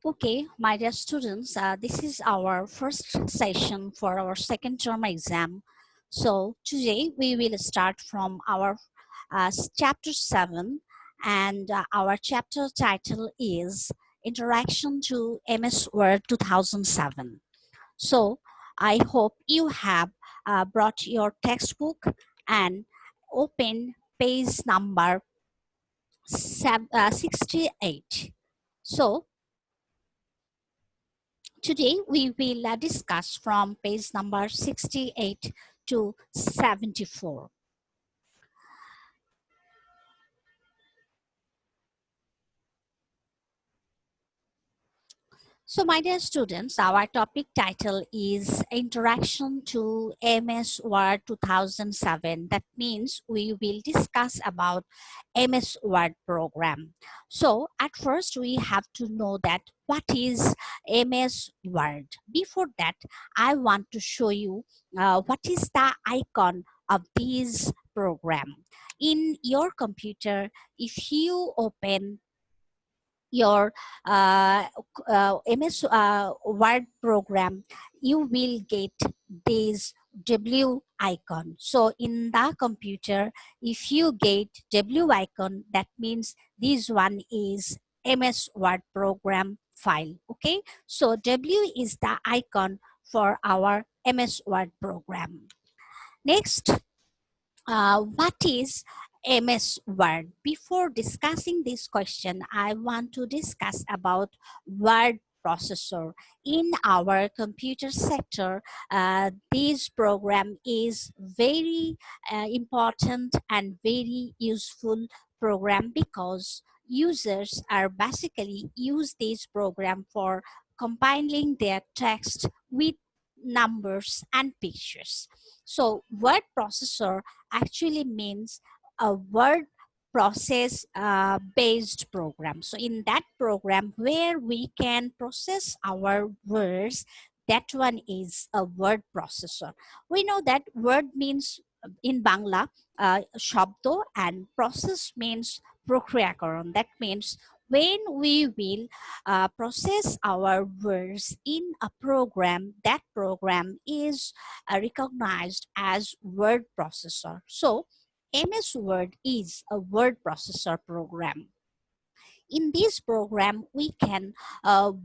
Okay, my dear students, this is our first session for our second term exam. So today we will start from our chapter 7, and our chapter title is Introduction to MS Word 2007. So I hope you have brought your textbook and open page number 68. So today we will discuss from page number 68 to 74. So my dear students, our topic title is Introduction to MS Word 2007. That means we will discuss about MS Word program. So at first we have to know that what is MS Word. Before that, I want to show you what is the icon of this program. In your computer, if you open your MS Word program, you will get this W icon. So in the computer, if you get W icon, that means this one is MS Word program file. Okay, so W is the icon for our MS Word program. Next, what is MS Word? Before discussing this question, I want to discuss about word processor. In our computer sector, this program is very important and very useful program because users are basically use this program for compiling their text with numbers and pictures. So word processor actually means a word process based program. So in that program where we can process our words, that one is a word processor. We know that word means in Bangla shabdo, and process means প্রক্রিয়াকরণ. That means when we will process our words in a program, that program is recognized as word processor. So MS Word is a word processor program. In this program, we can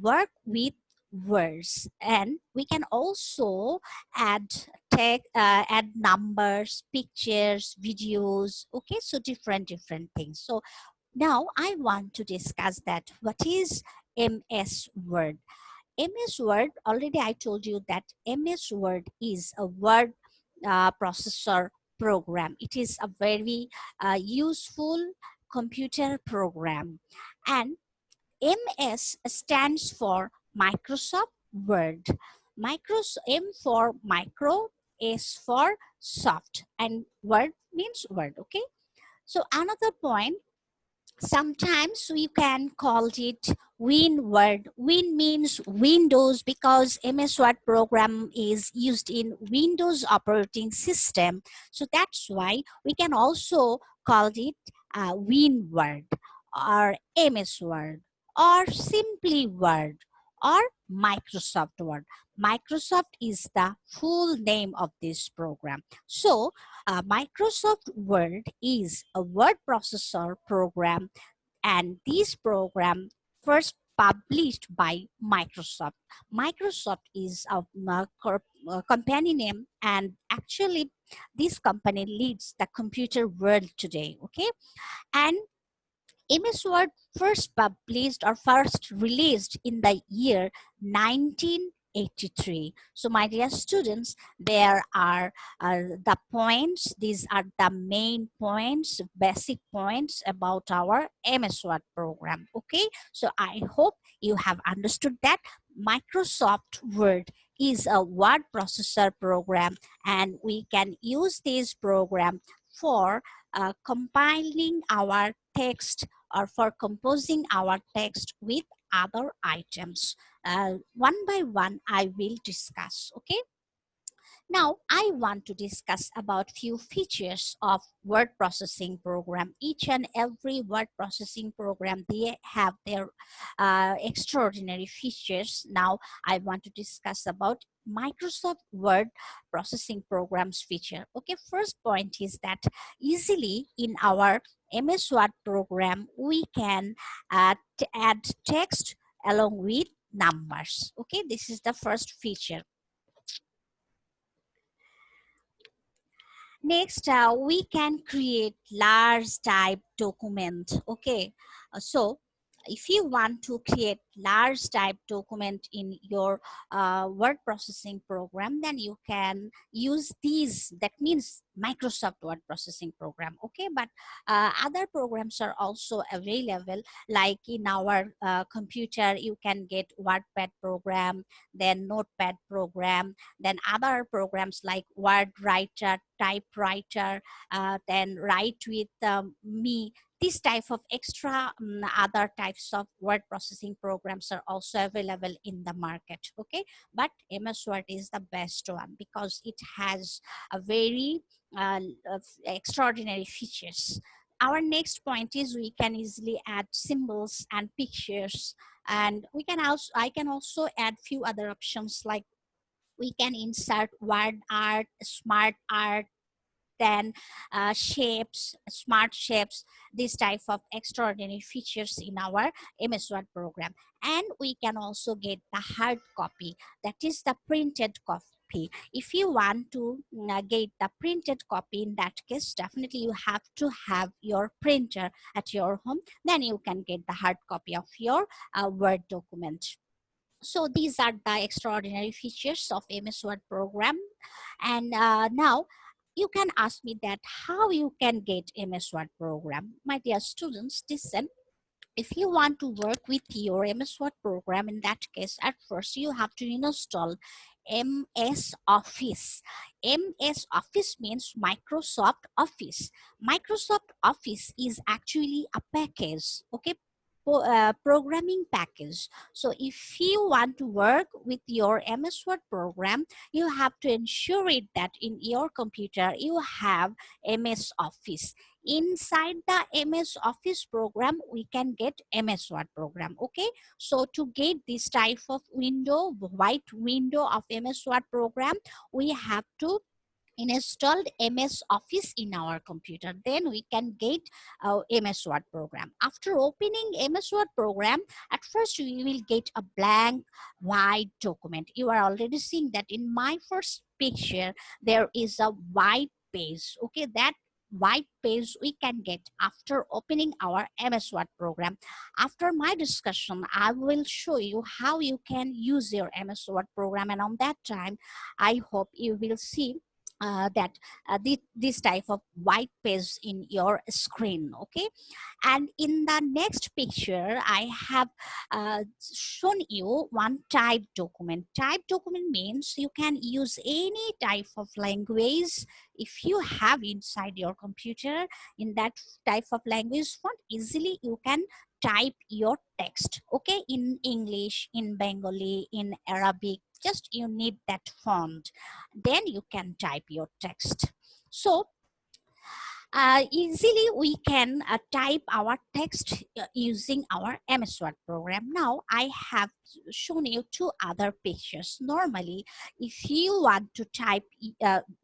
work with words, and we can also add add numbers, pictures, videos. Okay, so different things. So now I want to discuss that what is MS Word. MS Word, already I told you that MS Word is a word processor program. It is a very useful computer program. And MS stands for Microsoft Word. M for micro, S for soft, and word means word. Okay. So another point, sometimes we can call it WinWord. Win means Windows because MS Word program is used in Windows operating system. So that's why we can also call it WinWord or MS Word or simply Word or Microsoft Word. Microsoft is the full name of this program. So Microsoft Word is a word processor program, and this program first published by Microsoft. Microsoft is a company name, and actually this company leads the computer world today. Okay, and MS Word first published or first released in the year 1983. So my dear students, there are the points. These are the main points, basic points about our MS Word program. Okay, so I hope you have understood that Microsoft Word is a word processor program, and we can use this program for compiling our text or for composing our text with other items. One by one, I will discuss. Okay. Now, I want to discuss about few features of word processing program. Each and every word processing program, they have their extraordinary features. Now, I want to discuss about Microsoft Word processing programs feature. Okay, first point is that easily in our MS Word program, we can add text along with numbers. Okay, this is the first feature. Next, we can create large type document. Okay, so if you want to create large type document in your word processing program, then you can use these. That means Microsoft Word processing program. Okay, but other programs are also available. Like in our computer, you can get WordPad program, then Notepad program, then other programs like Word Writer, Typewriter, then Write with Me. This type of extra other types of word processing programs are also available in the market. Okay, but MS Word is the best one because it has a very extraordinary features. Our next point is we can easily add symbols and pictures, and we can also I can also add few other options like we can insert word art, smart art, then shapes, smart shapes, this type of extraordinary features in our MS Word program. And we can also get the hard copy, that is the printed copy. If you want to get the printed copy, in that case, definitely you have to have your printer at your home. Then you can get the hard copy of your Word document. So these are the extraordinary features of MS Word program. And now you can ask me that how you can get MS Word program. My dear students, listen. If you want to work with your MS Word program, in that case, at first you have to install MS Office. MS Office means Microsoft Office. Microsoft Office is actually a package, okay? Programming package. So if you want to work with your MS Word program, you have to ensure it that in your computer you have MS Office. Inside the MS Office program, we can get MS Word program. Okay, so to get this type of window, white window of MS Word program, we have to installed MS Office in our computer. Then we can get our MS Word program. After opening MS Word program, at first we will get a blank white document. You are already seeing that in my first picture, there is a white page. Okay, that white page we can get after opening our MS Word program. After my discussion, I will show you how you can use your MS Word program, and on that time, I hope you will see that this type of white page in your screen. Okay, and in the next picture I have shown you one type document. Type document means you can use any type of language. If you have inside your computer in that type of language font, easily you can type your text, okay, in English, in Bengali, in Arabic. Just you need that font, then you can type your text. So easily we can type our text using our MS Word program. Now I have shown you two other pictures. Normally, if you want to type,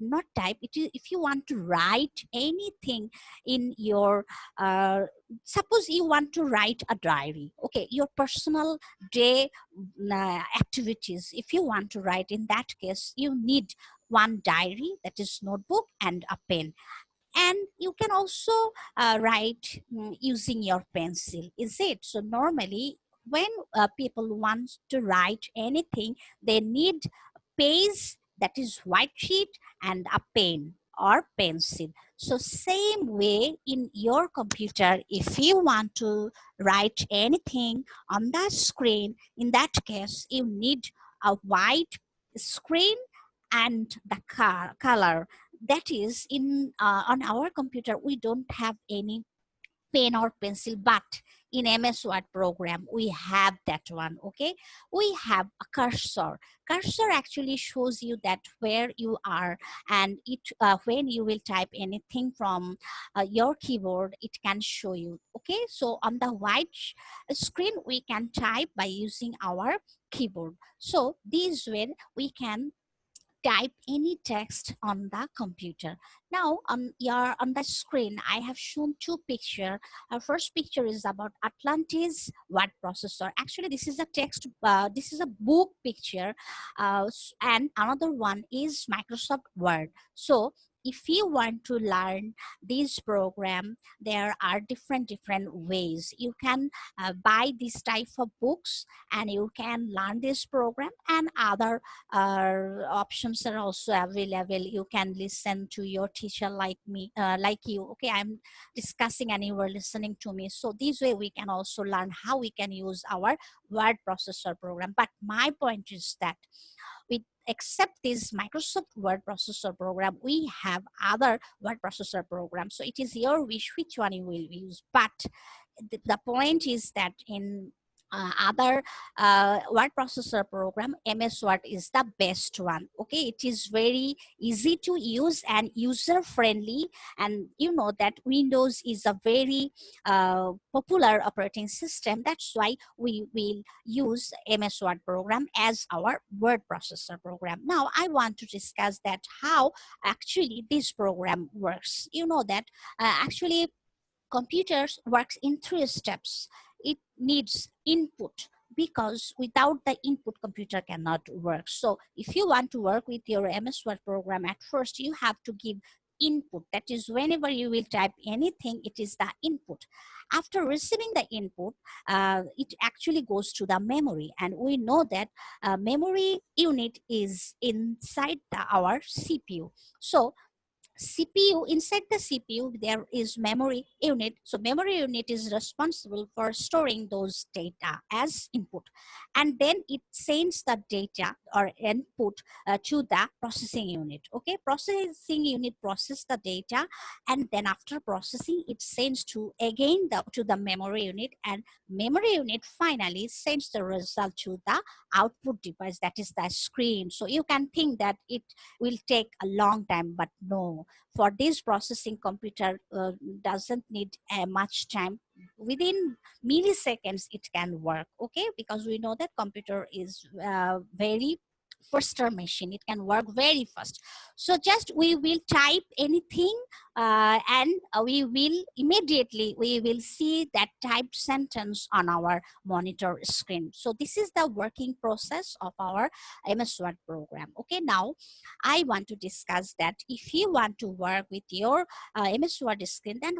not type, if you want to write anything in your, suppose you want to write a diary, okay, your personal day activities, if you want to write, in that case, you need one diary, that is notebook and a pen, and you can also write using your pencil, is it? So normally when people want to write anything, they need page, that is white sheet, and a pen or pencil. So same way in your computer, if you want to write anything on the screen, in that case you need a white screen and the color. That is in on our computer we don't have any pen or pencil, but in MS Word program we have that one. Okay, we have a cursor. Cursor actually shows you that where you are, and it when you will type anything from your keyboard, it can show you. Okay, so on the white screen we can type by using our keyboard. So this way we can type any text on the computer. Now on the screen I have shown two picture. Our first picture is about Atlantis word processor. Actually this is a text, this is a book picture, and another one is Microsoft Word. So if you want to learn this program, there are different ways you can buy this type of books and you can learn this program, and other options are also available. You can listen to your teacher like me, like you. Okay, I'm discussing and you are listening to me. So this way we can also learn how we can use our word processor program. But my point is that we except this Microsoft Word processor program, we have other word processor programs. So it is your wish which one you will use. But the point is that in other word processor program, MS Word is the best one. Okay, it is very easy to use and user friendly, and you know that Windows is a very popular operating system. That's why we will use MS Word program as our word processor program. Now I want to discuss that how actually this program works. You know that actually computers works in three steps. It needs input, because without the input computer cannot work. So if you want to work with your MS Word program, at first you have to give input. That is, whenever you will type anything, it is the input. After receiving the input, it actually goes to the memory, and we know that memory unit is inside our CPU. So CPU, inside the CPU there is memory unit. So memory unit is responsible for storing those data as input, and then it sends the data or input to the processing unit. Okay, processing unit process the data, and then after processing it sends to again to the memory unit, and memory unit finally sends the result to the output device, that is the screen. So you can think that it will take a long time, but no, for this processing computer doesn't need much time. Within milliseconds it can work. Okay, because we know that computer is very faster machine, it can work very fast. So just we will type anything, and we will immediately we will see that typed sentence on our monitor screen. So this is the working process of our MS Word program. Okay, now I want to discuss that if you want to work with your MS Word screen, then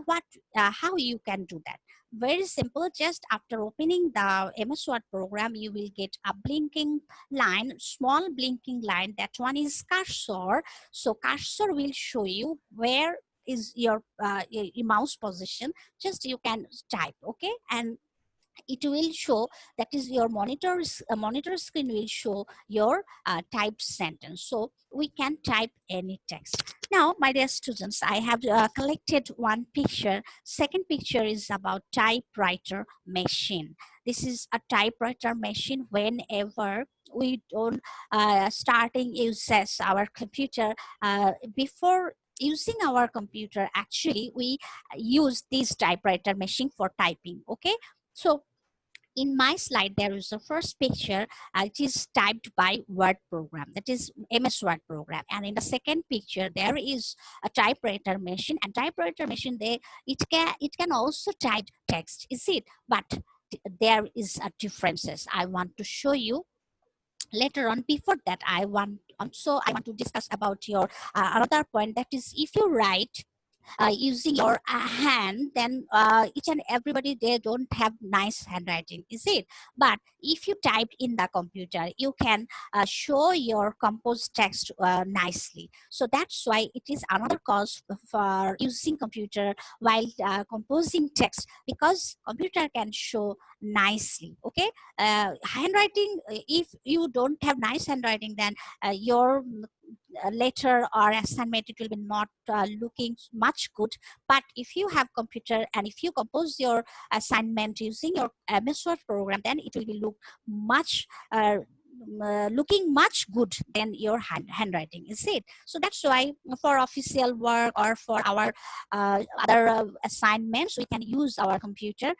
how you can do that. Very simple. Just after opening the MS Word program, you will get a blinking line, small blinking line. That one is cursor. So cursor will show you where is your mouse position. Just you can type. Okay, and it will show, that is your monitor screen will show your typed sentence. So we can type any text. Now my dear students, I have collected one picture. Second picture is about typewriter machine. This is a typewriter machine. Whenever we don't starting uses our computer, before using our computer, actually we use this typewriter machine for typing. Okay, so in my slide there is a first picture, it is typed by word program, that is MS Word program, and in the second picture there is a typewriter machine, and typewriter machine there it can also type text, is it? But there is a differences I want to show you later on. Before that I want to discuss about your another point, that is if you write using your hand, then each and everybody they don't have nice handwriting, is it? But if you type in the computer, you can show your composed text nicely. So that's why it is another cause for using computer while composing text, because computer can show nicely. Okay, handwriting, if you don't have nice handwriting, then your letter or assignment, it will be not looking much good. But if you have computer and if you compose your assignment using your MS Word program, then it will be look much looking much good than your handwriting, is it? So that's why for official work or for our other assignments, we can use our computer.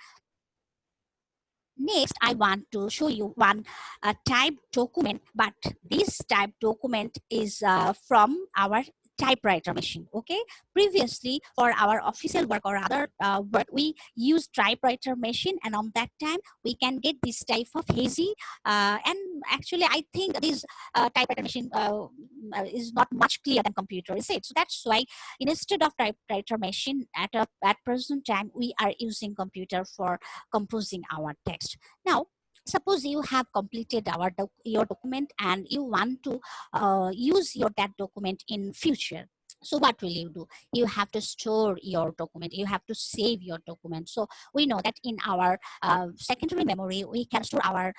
Next, I want to show you one typed document, but this typed document is from our typewriter machine. Okay, previously for our official work or other work, we use typewriter machine, and on that time we can get this type of hazy. And actually, I think this typewriter machine is not much clear than computer, is it? So that's why instead of typewriter machine at present time, we are using computer for composing our text. Now, suppose you have completed your document and you want to use that document in future. So what will you do? You have to store your document, you have to save your document. So we know that in our secondary memory, we can store our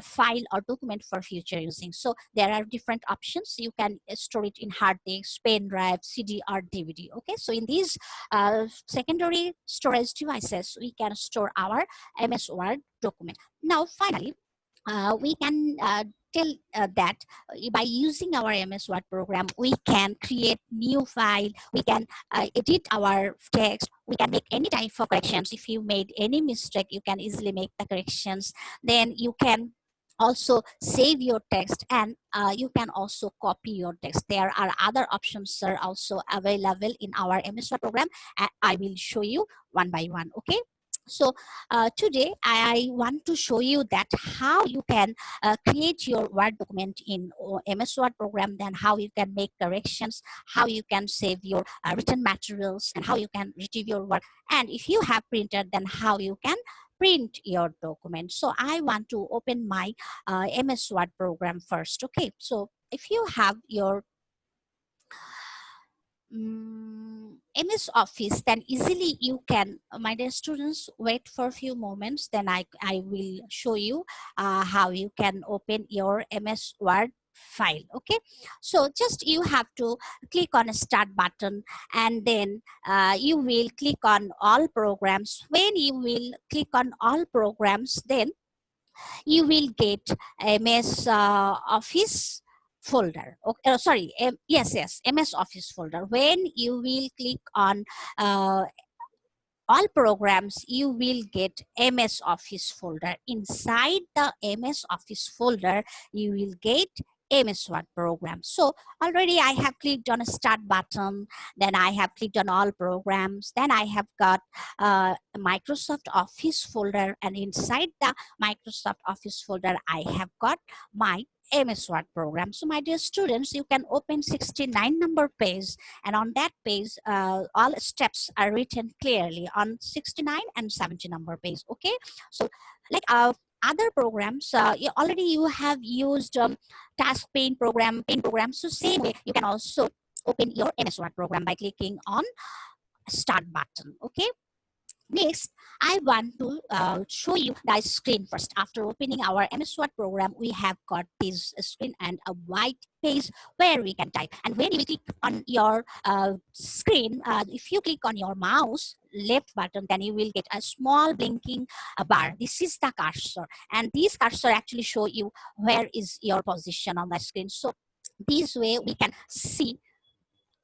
file or document for future using. So there are different options. You can store it in hard disk, pen drive, CD, or DVD. Okay, so in these secondary storage devices, we can store our MS Word document. Now, finally, we can tell that by using our MS Word program, we can create new file, we can edit our text, we can make any type of corrections. If you made any mistake, you can easily make the corrections. Then you can also save your text, and you can also copy your text. There are other options are also available in our MS Word program, and I will show you one by one. Okay, so today I want to show you that how you can create your Word document in MS Word program, then how you can make corrections, how you can save your written materials, and how you can retrieve your work. And if you have printed, then how you can print your document. So I want to open my MS Word program first. Okay, so if you have your MS Office, then easily you can, my dear students, wait for a few moments, then I will show you how you can open your MS Word file. Okay, so just you have to click on a start button, and then you will click on all programs. When you will click on all programs, then you will get MS Office folder. Okay, sorry, yes, MS Office folder. When you will click on all programs, you will get MS Office folder. Inside the MS Office folder, you will get MS Word program. So already I have clicked on a start button, then I have clicked on all programs, then I have got Microsoft Office folder, and inside the Microsoft Office folder, I have got my MS Word program. So my dear students, you can open 69 number page, and on that page all steps are written clearly on 69 and 70 number page. Okay, so like other programs, already you have used task pane program. So same way you can also open your MS Word program by clicking on start button. Okay, next, I want to show you the screen first. After opening our MS Word program, we have got this screen and a white page where we can type. And when you click on your screen, if you click on your mouse left button, then you will get a small blinking bar. This is the cursor, and this cursor actually show you where is your position on the screen. So this way we can see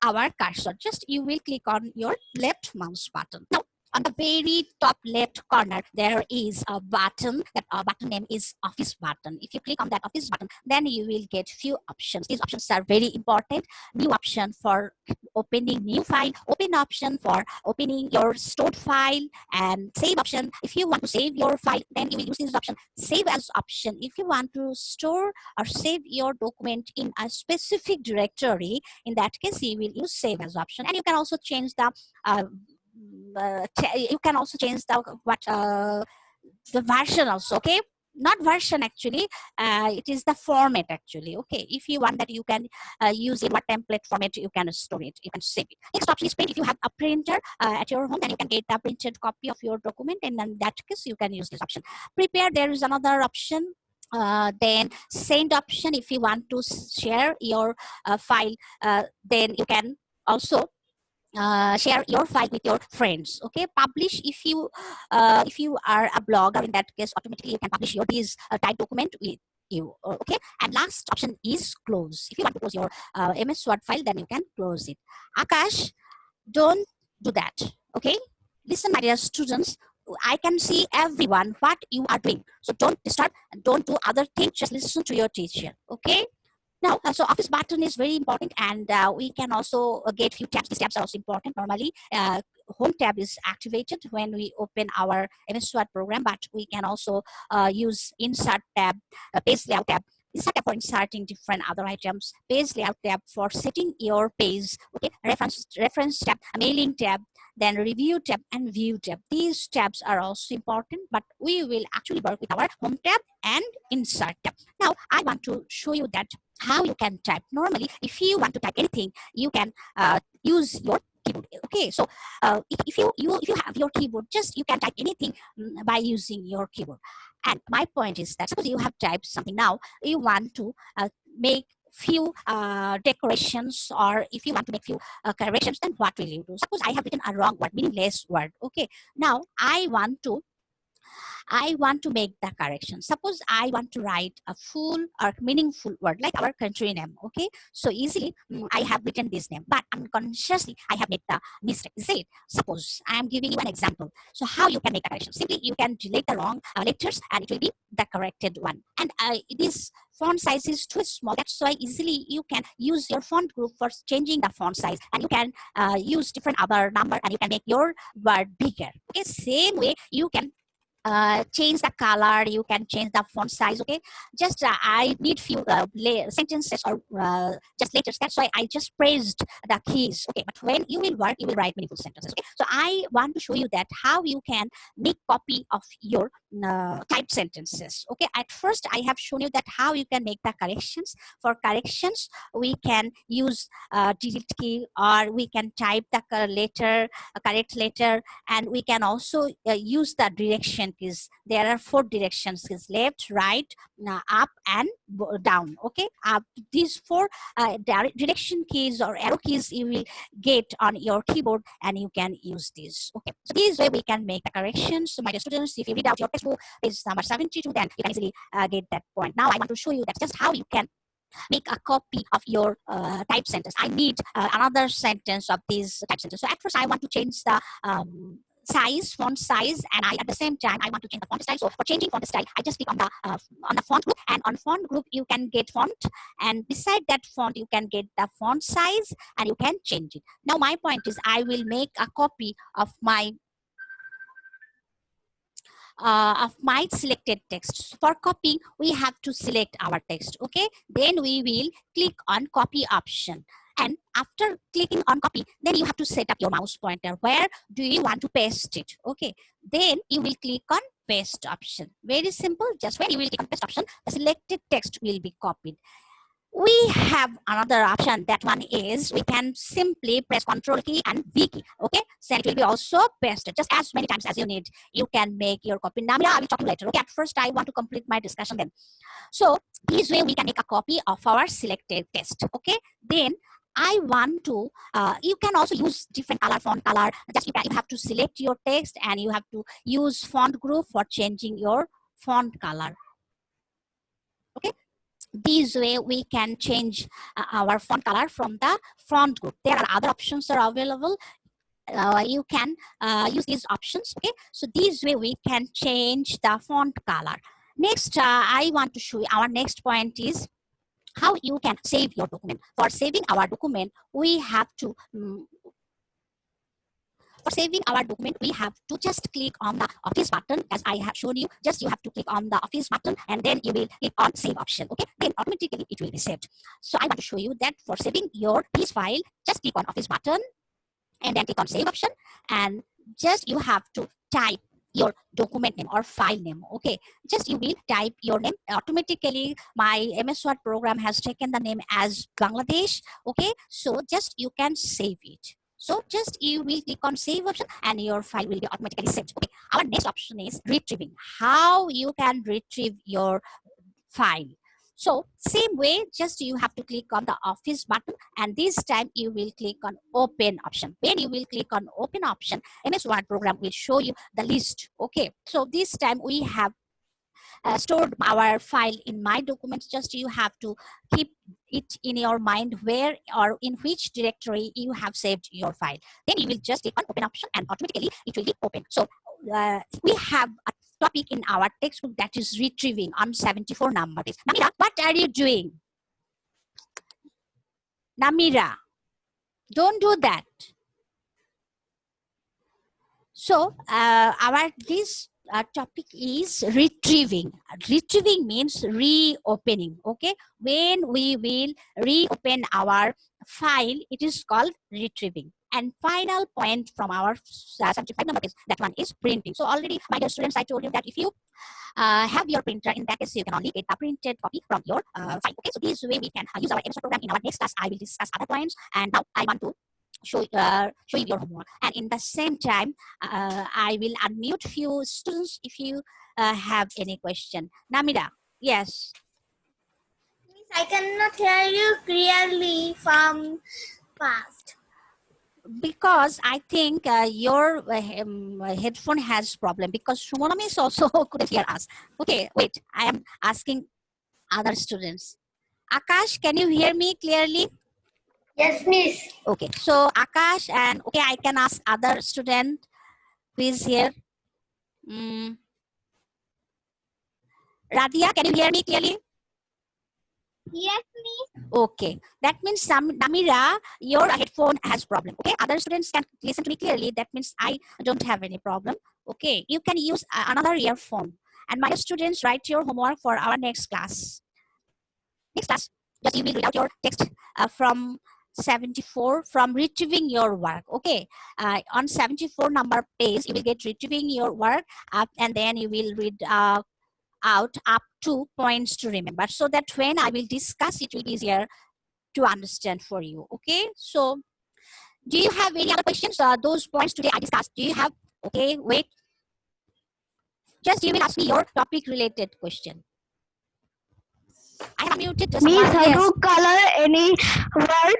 our cursor. Just you will click on your left mouse button. Now, on the very top left corner, there is a button. That button name is Office button. If you click on that Office button, then you will get few options. These options are very important. New option for opening new file, open option for opening your stored file, and save option. If you want to save your file, then you will use this option. Save as option. If you want to store or save your document in a specific directory, in that case, you will use save as option. And you can also change the you can also change the version also. Okay, not version actually, it is the format actually. Okay, if you want that, you can use in what template format you can store it, you can save it. Next option is print. If you have a printer at your home, then you can get a printed copy of your document, and in that case you can use this option. Prepare, there is another option. Then send option, if you want to share your file, then you can also share your file with your friends. Okay, publish, if you are a blogger, in that case automatically you can publish your this type document with you. Okay, and last option is close. If you want to close your MS Word file, then you can close it. Akash, don't do that. Okay, listen, my dear students, I can see everyone what you are doing, so don't disturb and don't do other things, just listen to your teacher. Okay, now, so office button is very important, and we can also get few tabs. These tabs are also important. Normally, home tab is activated when we open our MS Word program, but we can also use insert tab, page layout tab. Insert tab for inserting different other items. Page layout tab for setting your page. Okay, reference tab, mailing tab, then review tab and view tab. These tabs are also important, but we will actually work with our home tab and insert tab. Now, I want to show you that how you can type. Normally, if you want to type anything, you can use your keyboard. Okay, so if you have your keyboard, just you can type anything by using your keyboard. And my point is that suppose you have typed something, now you want to make few decorations, or if you want to make few corrections, then what will you do? Suppose I have written a wrong word, meaningless word. Okay, now I want to make the correction. Suppose I want to write a full or meaningful word like our country name. Okay, so easily I have written this name, but unconsciously I have made the mistake. Is it? Suppose I am giving you an example. So how you can make the correction? Simply you can delete the wrong letters and it will be the corrected one. And this font size is too small. That's why easily you can use your font group for changing the font size, and you can use different other number and you can make your word bigger. Okay, same way you can change the color, you can change the font size. Okay, just I need few sentences or just letters, that's why I just pressed the keys. Okay, but when you will work, you will write meaningful sentences. Okay, so I want to show you that how you can make copy of your typed sentences. Okay, at first I have shown you that how you can make the corrections. For corrections, we can use delete key, or we can type the correct letter, and we can also use the direction keys. There are 4 directions keys: left, right, up, and down. Okay, these 4 direction keys or arrow keys you will get on your keyboard, and you can use these. Okay, so this way we can make the corrections. So my dear students, if you read out your textbook page number 72, then you can easily get that point. Now I want to show you that just how you can make a copy of your type sentence. I need another sentence of this type sentence. So at first I want to change the size, font size, and I at the same time I want to change the font style. So for changing font style, I just click on the font group, and on font group you can get font, and beside that font you can get the font size, and you can change it. Now my point is I will make a copy of my selected text. For copying, we have to select our text. Okay, then we will click on copy option. And after clicking on copy, then you have to set up your mouse pointer. Where do you want to paste it? Okay, then you will click on paste option. Very simple. Just when you will click on paste option, the selected text will be copied. We have another option. That one is we can simply press Ctrl key and V key. Okay, so it will be also pasted just as many times as you need. You can make your copy. Now I will talk to you later. Okay, at first I want to complete my discussion then. So this way we can make a copy of our selected text. Okay, then I want to, you can also use different color, font color. Just you have to select your text, and you have to use font group for changing your font color. Okay, this way we can change our font color from the font group. There are other options that are available. You can use these options. Okay, so this way we can change the font color. Next, I want to show you our next point is how you can save your document. For saving our document, we have to for saving our document, we have to just click on the office button. As I have shown you, just you have to click on the office button, and then you will click on save option. Okay, then automatically it will be saved. So I want to show you that for saving your piece file, just click on office button and then click on save option, and just you have to type your document name or file name. Okay, just you will type your name. Automatically my MS Word program has taken the name as Bangladesh. Okay, so just you can save it. So just you will click on save option, and your file will be automatically saved. Okay, our next option is retrieving. How you can retrieve your file. So same way, just you have to click on the office button, and this time you will click on open option. When you will click on open option, MS Word program will show you the list. Okay, so this time we have stored our file in my documents. Just you have to keep it in your mind where or in which directory you have saved your file. Then you will just click on open option and automatically it will be open. So we have a topic in our textbook that is retrieving on 74 number page. Namira, what are you doing? Namira, don't do that. So our this topic is retrieving. Retrieving means reopening. Okay, when we will reopen our file, it is called retrieving. And final point from our 75 number is that one is printing. So already, my dear students, I told you that if you have your printer, in that case you can only get a printed copy from your file. Okay, so this way we can use our MS program. In our next class, I will discuss other points. And now I want to show you your homework, and in the same time I will unmute few students if you have any question. Namira, yes. I cannot hear you clearly from past. Because I think your headphone has problem, because Shumonam is also couldn't hear us. Okay, wait, I am asking other students. Akash, can you hear me clearly? Yes, miss. Okay, so Akash, and okay, I can ask other student who is here. Radia, can you hear me clearly? Yes, miss. Okay, that means Namira, your headphone has problem. Okay, other students can listen to me clearly. That means I don't have any problem. Okay, you can use another earphone. And my students, write your homework for our next class. Next class, just you will read out your text from 74 from retrieving your work. Okay, on 74 number page, you will get retrieving your work, and then you will read out up to points to remember, so that when I will discuss, it will be easier to understand for you. Okay, so do you have any other questions? Those points today I discussed, do you have? Okay, wait, just you will ask me your topic related question. I have muted Miss, someone. how Yes. to color any word?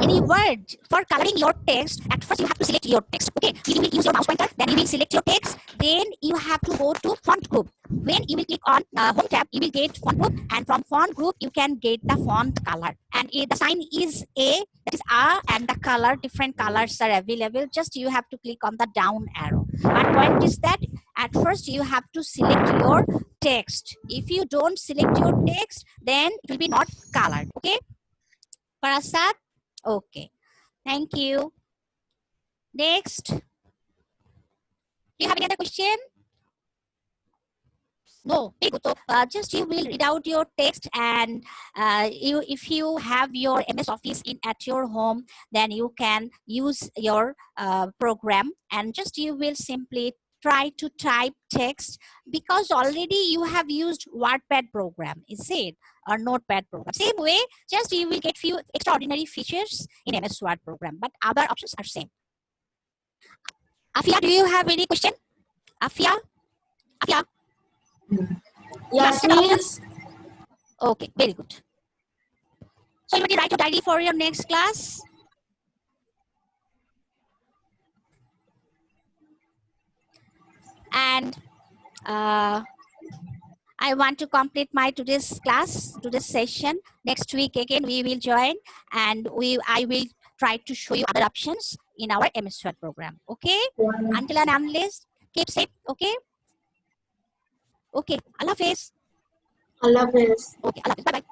Any word. For coloring your text, at first you have to select your text. Okay, you will use your mouse pointer, then you will select your text, then you have to go to font group. When you will click on home tab, you will get font group, and from font group you can get the font color, and the sign is A, that is A, and the color, different colors are available. Just you have to click on the down arrow. But point is that at first you have to select your text. If you don't select your text, then it will be not colored. Okay, Parasat? Okay, thank you. Next, do you have any other question? No, very good. So just you will read out your text, and if you have your MS Office in at your home, then you can use your program, and just you will simply try to type text, because already you have used WordPad program, is it? Or Notepad program. Same way, just you will get few extraordinary features in MS Word program, but other options are same. Afia, do you have any question? Afia? Afia? Yes, miss. Okay, very good. So you will write your diary for your next class. And I want to complete my today's class, today's session. Next week again we will join, and I will try to show you other options in our MS Word program. Okay? Until and unless, keep safe. Okay? Okay. Allah Hafiz. Allah Hafiz. Okay. Allah Hafiz. Bye bye.